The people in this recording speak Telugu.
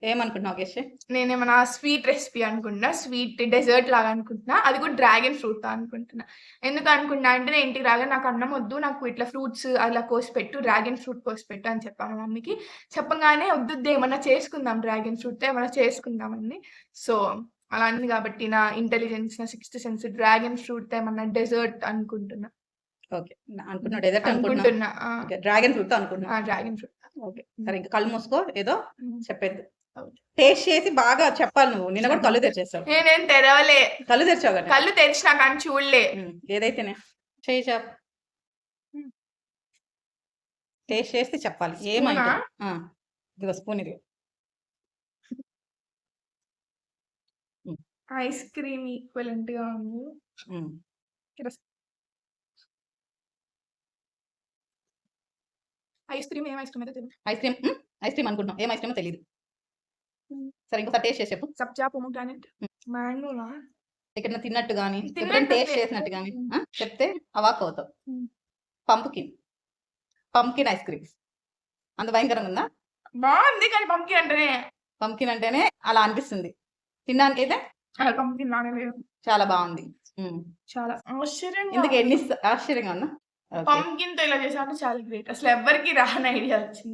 ఏమనుకుంటున్నావు గెస్ చెయ్? నేనేమన్నా స్వీట్ రెసిపీ అనుకుంటున్నా. స్వీట్ డెజర్ట్ లాగా అనుకుంటున్నా. అది కూడా డ్రాగన్ ఫ్రూట్‌తో అనుకుంటున్నా. ఎందుకు అనుకుంటున్నా అంటే నేను ఇంటికి రాగానే నాకు అన్నం వద్దు. నాకు ఇట్లా ఫ్రూట్స్ అలా కోసిపెట్టు. డ్రాగన్ ఫ్రూట్ కోసిపెట్టు అని చెప్పా మా మమ్మీకి. చెప్పంగానే వద్దొద్దు ఏమన్నా చేసుకుందాం డ్రాగన్ ఫ్రూట్‌తో ఏమన్నా చేసుకుందాం అంది. సో, అలా అంది కాబట్టి నా ఇంటెలిజెన్స్, నా సిక్స్త్ సెన్స్ డ్రాగన్ ఫ్రూట్‌తో ఏమన్నా డెజర్ట్ అనుకుంటున్నా. ఓకే. అనుకుంటున్నావు డెజర్ట్ అనుకుంటున్నావు. అనుకుంటున్నా. ఓకే. డ్రాగన్ ఫ్రూట్‌తో అనుకుంటున్నావు. Dragon fruit. ఓకే. సరే ఇంక కళ్ళు మూసుకో. ఏదో చెప్పేద్దు. ఓకే. టేస్ట్ చేసి బాగా చెప్పాలి నువ్వు. నిన్న కూడా కళ్ళు తెరిచేసావు. నేనేం తెరవలే. కళ్ళు తెరిచావు కదా! కళ్ళు తెరిచినా కానీ చూడలే. ఏదైతేనే చెయ్యి చాప్. టేస్ట్ చేస్తే చెప్పాలి. ఏమైంది? ఇదిగో స్పూన్ ఇది. ఐస్ క్రీమ్ ఈక్వలెంట్‌గా ఉంది. ఐస్ క్రీమ్ ఏం ఐస్ క్రీమ్ అయితే తెలియదు. ఐస్ క్రీమ్ అనుకుంటున్నాం. ఏం ఐస్ క్రీమో తెలీదు. సరే ఇంకోసారి టేస్ట్ చేసి చెప్పు. సబ్జా, పొమోగ్రానేట్, మ్యాంగోనా? ఎక్కడైనా తిన్నట్టు గాని, తిన్నట్టు ఎప్పుడైనా టేస్ట్ చేసినట్టు గాని చెప్తే అవాక్ అవుతావు. Pumpkin ice cream. అంత భయంకరంగా ఉందా? బాగుంది కానీ పంప్కిన్ అంటేనే అలా అనిపిస్తుంది. తినడానికైతే పంప్కిన్ లానే లేదు. చాలా బాగుంది. చాలా ఆశ్చర్యంగా. ఇందుకు ఆశ్చర్యంగా ఉందా? పంప్కిన్ తో ఇలా చేసామంటే చాలా గ్రేట్. అసలు ఎవ్వరికి రాని ఐడియా వచ్చింది.